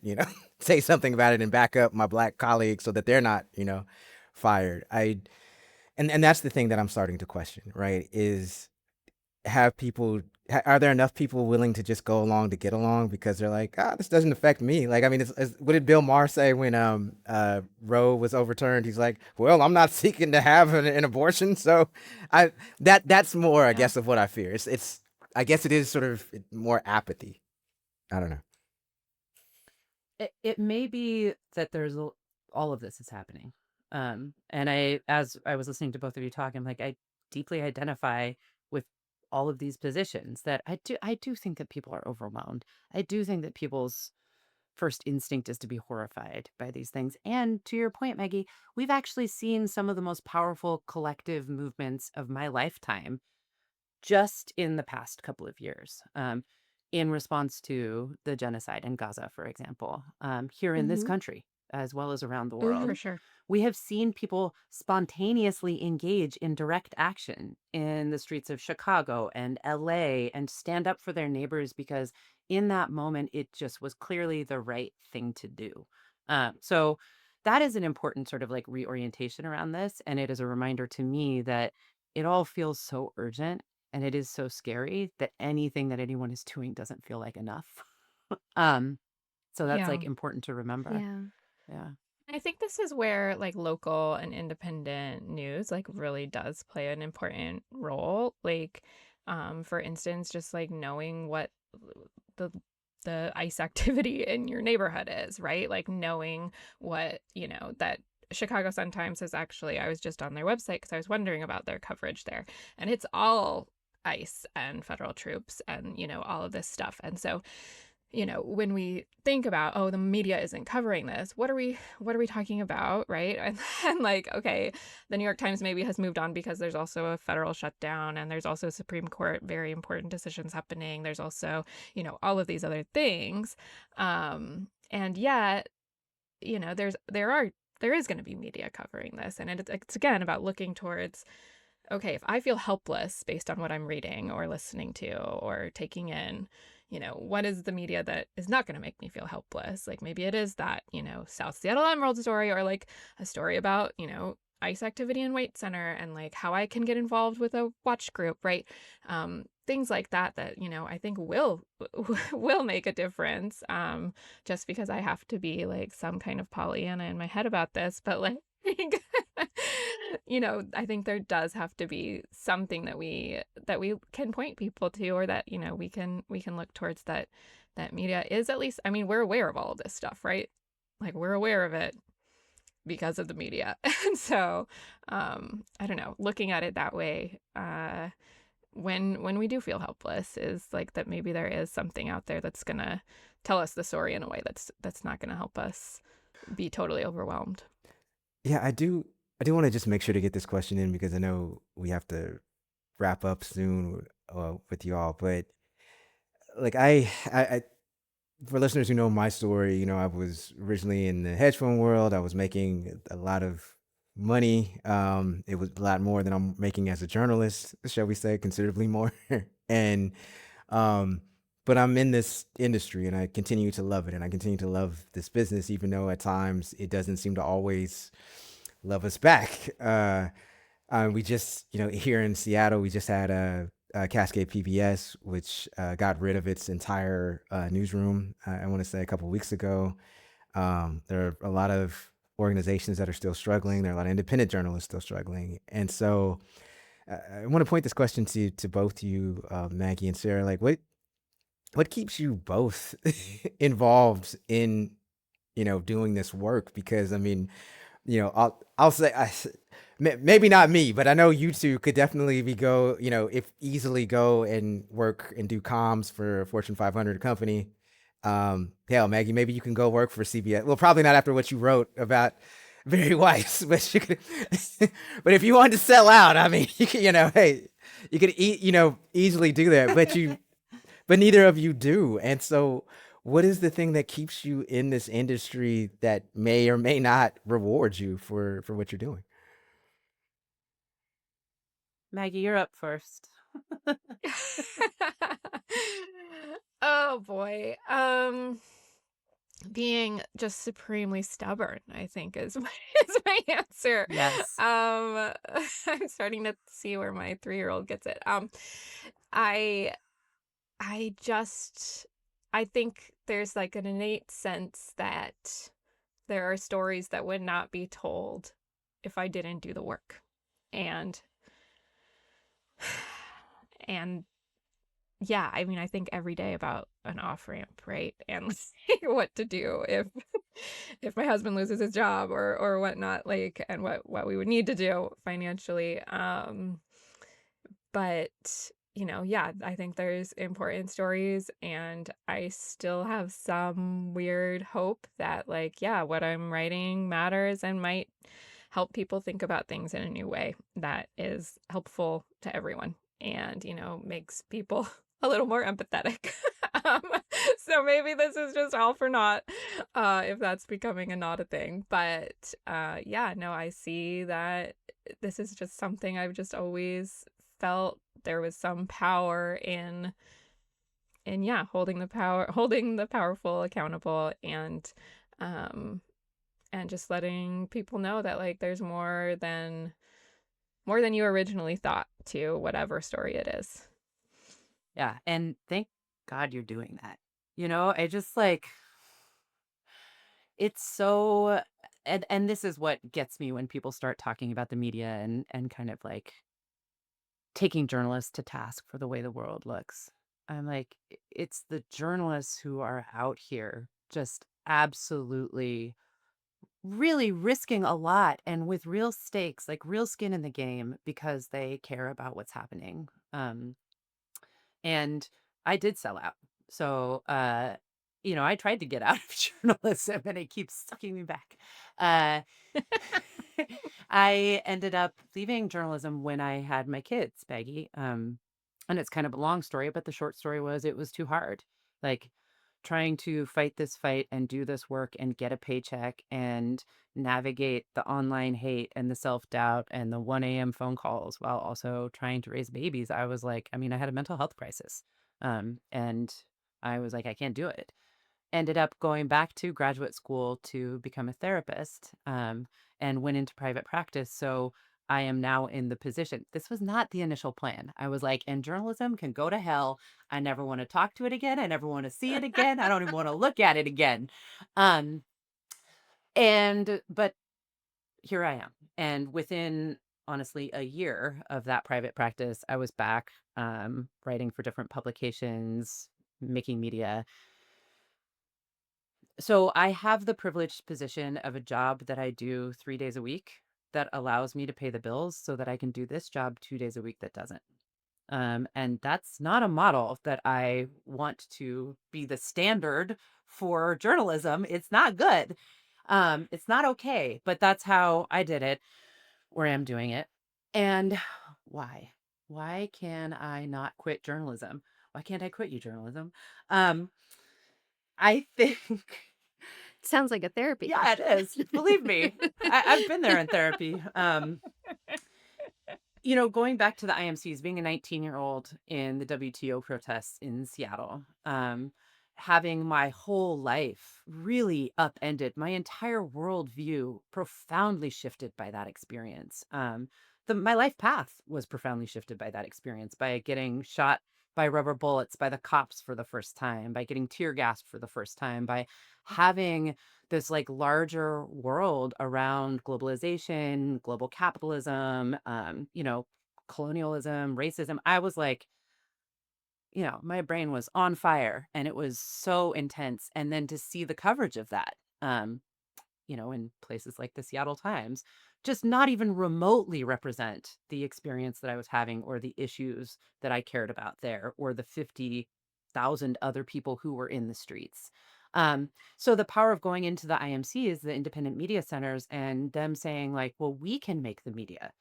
say something about it and back up my black colleagues so that they're not, fired? And that's the thing that I'm starting to question, right? Is are there enough people willing to just go along to get along, because they're like, this doesn't affect me? Like, I mean, what did Bill Maher say when Roe was overturned? He's like, well, I'm not seeking to have an abortion. So that's more, I Yeah. guess, of what I fear. It's I guess it is sort of more apathy. I don't know. It may be that all of this is happening. And as I was listening to both of you talk, I'm like, I deeply identify with all of these positions, that I do think that people are overwhelmed. I do think that people's first instinct is to be horrified by these things. And to your point, Maggie, we've actually seen some of the most powerful collective movements of my lifetime just in the past couple of years, in response to the genocide in Gaza, for example, here in this Mhm. country. as well as around the Mhm. world. For sure. We have seen people spontaneously engage in direct action in the streets of Chicago and LA and stand up for their neighbors because in that moment, it just was clearly the right thing to do. So that is an important sort of like reorientation around this. And it is a reminder to me that it all feels so urgent and it is so scary that anything that anyone is doing doesn't feel like enough. um, so that's Yeah. like important to remember. Yeah. Yeah. I think this is where like local and independent news like really does play an important role. Like, for instance, just like knowing what the the ICE activity in your neighborhood is, right? Like knowing what, that Chicago Sun-Times is actually, I was just on their website because I was wondering about their coverage there. And it's all ICE and federal troops and, all of this stuff. And so when we think about, oh, the media isn't covering this, what are we talking about, right? And like, okay, the New York Times maybe has moved on because there's also a federal shutdown and there's also Supreme Court very important decisions happening. There's also, all of these other things. And yet, there is going to be media covering this. And it's again about looking towards, okay, if I feel helpless based on what I'm reading or listening to or taking in, what is the media that is not going to make me feel helpless? Like maybe it is that, South Seattle Emerald story or like a story about, ICE activity in Weight Center and like how I can get involved with a watch group, right? Things like that, I think will make a difference. Just because I have to be like some kind of Pollyanna in my head about this, but like I think there does have to be something that we can point people to, or that we can look towards, that media is at least, I mean, we're aware of all of this stuff, right? Like we're aware of it because of the media. And so I don't know, looking at it that way, when we do feel helpless, is like that maybe there is something out there that's gonna tell us the story in a way that's not gonna help us be totally overwhelmed. Yeah, I do want to just make sure to get this question in because I know we have to wrap up soon with you all. But like I for listeners who know my story, I was originally in the hedge fund world. I was making a lot of money. It was a lot more than I'm making as a journalist, shall we say, considerably more. And um, but I'm in this industry and I continue to love it and I continue to love this business, even though at times it doesn't seem to always love us back. We just, here in Seattle, we just had a Cascade PBS, which got rid of its entire newsroom, I want to say a couple of weeks ago. There are a lot of organizations that are still struggling. There are a lot of independent journalists still struggling. And so I want to point this question to both you, Maggie and Sarah. Like, what keeps you both involved in, doing this work? Because I mean, I'll say maybe not me, but I know you two could definitely if easily go and work and do comms for a Fortune 500 company. Hell, Maggie, maybe you can go work for CBS. Well, probably not after what you wrote about Barry Weiss, but you could. But if you wanted to sell out, I mean, you could, hey, you could easily do that. But neither of you do, and so. What is the thing that keeps you in this industry that may or may not reward you for what you're doing? Maggie, you're up first. Oh boy. Being just supremely stubborn, I think is is my answer. Yes. I'm starting to see where my 3-year-old gets it. I I just I think there's like an innate sense that there are stories that would not be told if I didn't do the work. And and yeah, I mean, I think every day about an off ramp, right? And like, what to do if my husband loses his job or whatnot, like, and what we would need to do financially. But yeah, I think there's important stories, and I still have some weird hope that, like, yeah, what I'm writing matters and might help people think about things in a new way that is helpful to everyone and, makes people a little more empathetic. Um, so maybe this is just all for naught, if that's becoming a not a thing. But yeah, no, I see that this is just something I've just always felt there was some power in yeah, holding the powerful accountable, um and just letting people know that like there's more than you originally thought to whatever story it is. Yeah, and thank God you're doing that. You know, I just like it's so and this is what gets me when people start talking about the media and kind of like taking journalists to task for the way the world looks. I'm like, it's the journalists who are out here just absolutely really risking a lot and with real stakes, like real skin in the game because they care about what's happening. And I did sell out. So, I tried to get out of journalism and it keeps sucking me back. Uh, I ended up leaving journalism when I had my kids, Maggie. And it's kind of a long story, but the short story was it was too hard. Like trying to fight this fight and do this work and get a paycheck and navigate the online hate and the self-doubt and the 1 a.m. phone calls while also trying to raise babies. I was like, I mean, I had a mental health crisis. And I was like, I can't do it. Ended up going back to graduate school to become a therapist, and went into private practice. So I am now in the position. This was not the initial plan. I was like, and journalism can go to hell. I never want to talk to it again. I never want to see it again. I don't even want to look at it again. Um, but here I am. And within honestly a year of that private practice, I was back writing for different publications, making media. So I have the privileged position of a job that I do 3 days a week that allows me to pay the bills so that I can do this job 2 days a week that doesn't. And that's not a model that I want to be the standard for journalism. It's not good. It's not okay, but that's how I did it, where I'm doing it. And why? Why can I not quit journalism? Why can't I quit you, journalism? Um, I think Sounds like a therapy yeah, it question. is. Believe me, I've been there in therapy. Going back to the IMCs, being a 19-year-old in the WTO protests in Seattle, having my whole life really upended, my entire worldview profoundly shifted by that experience. My life path was profoundly shifted by that experience, by getting shot by rubber bullets by the cops for the first time, by getting tear gassed for the first time, by having this like larger world around globalization, global capitalism, colonialism, racism. I was like, my brain was on fire and it was so intense. And then to see the coverage of that, in places like the Seattle Times, just not even remotely represent the experience that I was having or the issues that I cared about there or the 50,000 other people who were in the streets. So the power of going into the IMCs, the independent media centers, and them saying like, well, we can make the media.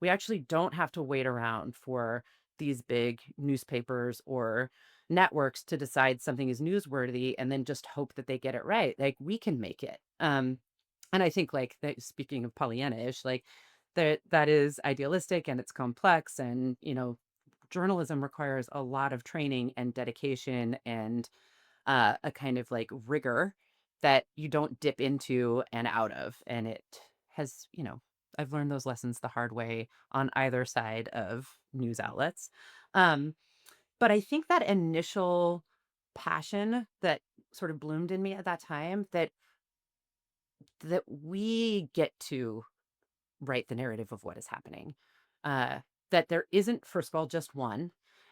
We actually don't have to wait around for these big newspapers or networks to decide something is newsworthy and then just hope that they get it right. Like we can make it. And I think like that, speaking of Pollyanna-ish, like that is idealistic and it's complex and, journalism requires a lot of training and dedication and a kind of like rigor that you don't dip into and out of. And it has, I've learned those lessons the hard way on either side of news outlets. Um, but I think that initial passion that sort of bloomed in me at that time that we get to write the narrative of what is happening. Uh, that there isn't, first of all, just one,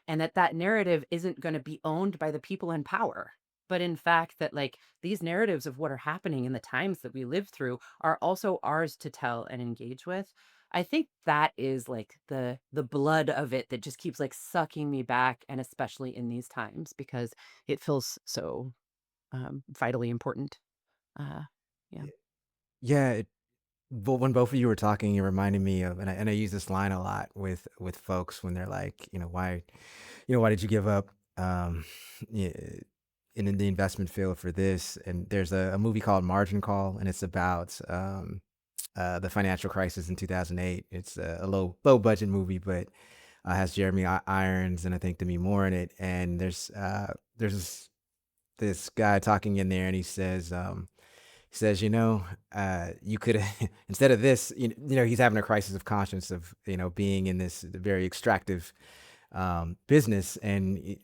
and that narrative isn't going to be owned by the people in power. But in fact, that like these narratives of what are happening in the times that we live through are also ours to tell and engage with. I think that is like the blood of it that just keeps like sucking me back, and especially in these times because it feels so vitally important. Uh, yeah. Yeah, but when both of you were talking, you reminded me of, and I use this line a lot with folks when they're like, why did you give up? Yeah, in the investment field for this, and there's a movie called Margin Call, and it's about the financial crisis in 2008. It's a low budget movie, but has Jeremy Irons and I think Demi Moore in it. And there's this guy talking in there, and he says, you could have instead of this, he's having a crisis of conscience of being in this very extractive business, and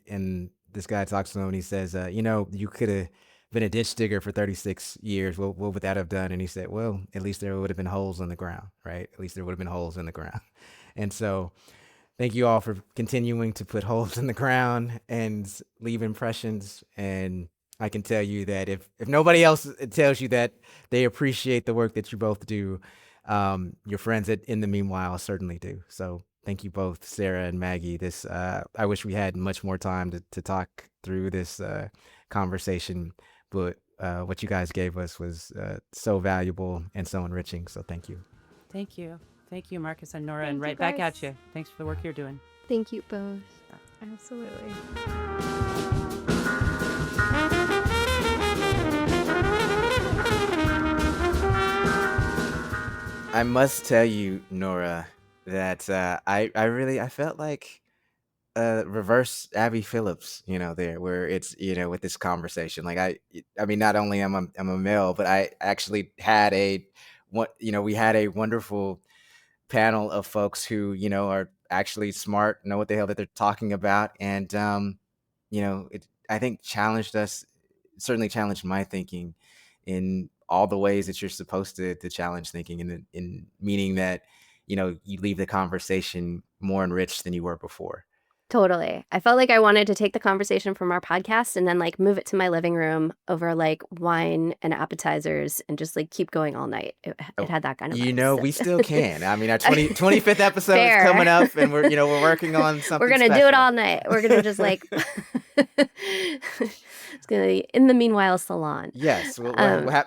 this guy talks to him, and he says, you could have been a ditch digger for 36 years. What would that have done? And he said, well, at least there would have been holes in the ground, right? At least there would have been holes in the ground. And so thank you all for continuing to put holes in the ground and leave impressions. And I can tell you that if nobody else tells you that they appreciate the work that you both do, your friends In the Meanwhile certainly do. So thank you both, Sarah and Maggie. I wish we had much more time to talk through this conversation, but what you guys gave us was so valuable and so enriching. So thank you. Thank you. Thank you, Marcus and Nora, Thank and you, right back at guys. you. Thanks for the work you're doing. Thank you both. Absolutely. I must tell you, Nora, that I felt like reverse Abby Phillips, there where it's with this conversation. Like I mean, not only am I'm a male, but I actually had we had a wonderful panel of folks who are actually smart, know what the hell that they're talking about, and it I think challenged us, certainly challenged my thinking in all the ways that you're supposed to challenge thinking, in meaning that you leave the conversation more enriched than you were before. Totally. I felt like I wanted to take the conversation from our podcast and then like move it to my living room over like wine and appetizers and just like keep going all night. It had that kind of vibe. We still can. I mean, our 25th episode is Fair. coming up, and we're working on something. We're gonna do it special. all night. We're gonna just like it's gonna be In the Meanwhile salon. Yes,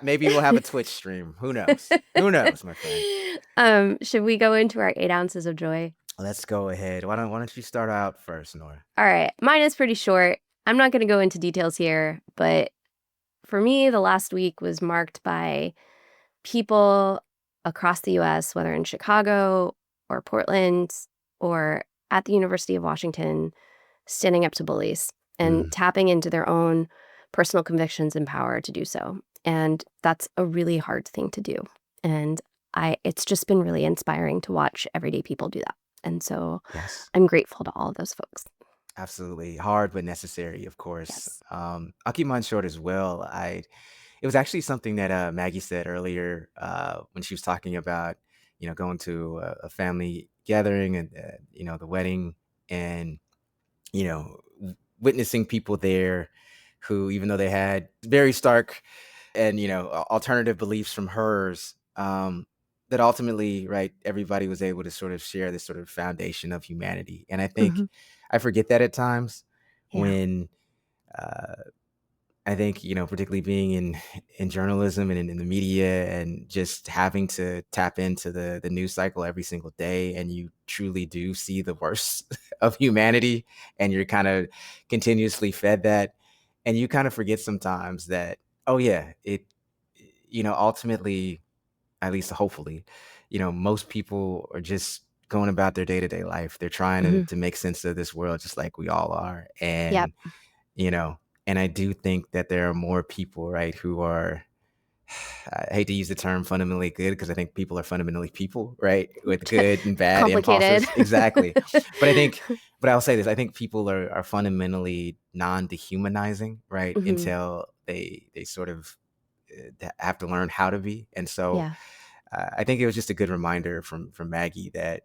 maybe we'll have a Twitch stream. Who knows? Who knows, my friend? Should we go into our 8 ounces of joy? Let's go ahead. Why don't you start out first, Nora? All right. Mine is pretty short. I'm not going to go into details here, but for me, the last week was marked by people across the U.S., whether in Chicago or Portland or at the University of Washington, standing up to bullies and tapping into their own personal convictions and power to do so. And that's a really hard thing to do. And it's just been really inspiring to watch everyday people do that. And so yes, I'm grateful to all of those folks. Absolutely. Hard but necessary, of course. Yes. I'll keep mine short as well. It was actually something that Maggie said earlier when she was talking about, going to a family gathering and, the wedding, and, witnessing people there who, even though they had very stark and, alternative beliefs from hers, that ultimately, right, everybody was able to sort of share this sort of foundation of humanity. And I think I forget that at times when I think, particularly being in journalism and in the media, and just having to tap into the news cycle every single day, and you truly do see the worst of humanity, and you're kind of continuously fed that, and you kind of forget sometimes that, oh yeah, ultimately, at least hopefully, most people are just going about their day-to-day life. They're trying to make sense of this world just like we all are. And, and I do think that there are more people, right, who are, I hate to use the term fundamentally good, because I think people are fundamentally people, right, with good and bad impulses. Exactly. But I'll say this, I think people are fundamentally non-dehumanizing, right, until they sort of have to learn how to be. And so I think it was just a good reminder from Maggie that,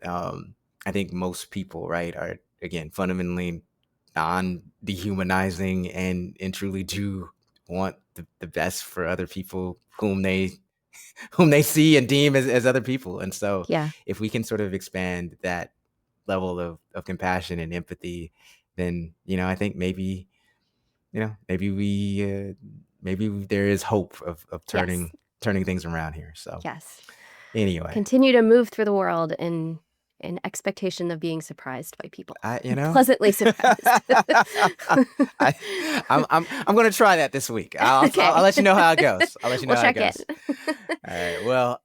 I think most people, right, are, again, fundamentally non-dehumanizing and truly do want the best for other people whom they see and deem as other people. And so if we can sort of expand that level of compassion and empathy, then, I think maybe there is hope of turning things around here. So anyway, continue to move through the world in in expectation of being surprised by people. You know, Pleasantly surprised. I'm going to try that this week. Okay. I'll let you know how it goes. I'll let you know We'll how it check goes. in. All right. Well,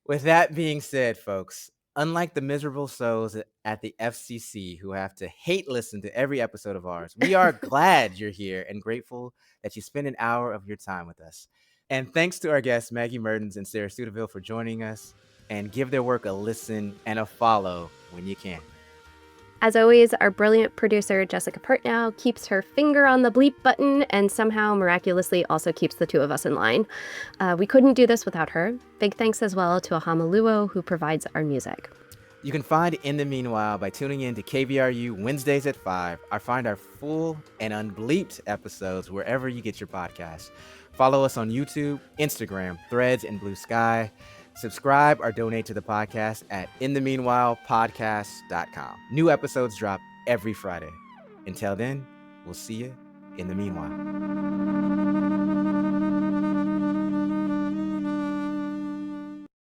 with that being said, folks, unlike the miserable souls at the FCC who have to hate listen to every episode of ours, we are glad you're here and grateful that you spend an hour of your time with us. And thanks to our guests, Maggie Mertens and Sarah Stuteville, for joining us. And give their work a listen and a follow when you can. As always, our brilliant producer, Jessica Pertnow, keeps her finger on the bleep button and somehow miraculously also keeps the two of us in line. We couldn't do this without her. Big thanks as well to Ahamaluo, who provides our music. You can find In the Meanwhile by tuning in to KVRU Wednesdays at 5, or find our full and unbleeped episodes wherever you get your podcasts. Follow us on YouTube, Instagram, Threads, and Blue Sky. Subscribe or donate to the podcast at inthemeanwhilepodcast.com. New episodes drop every Friday. Until then, we'll see you in the meanwhile.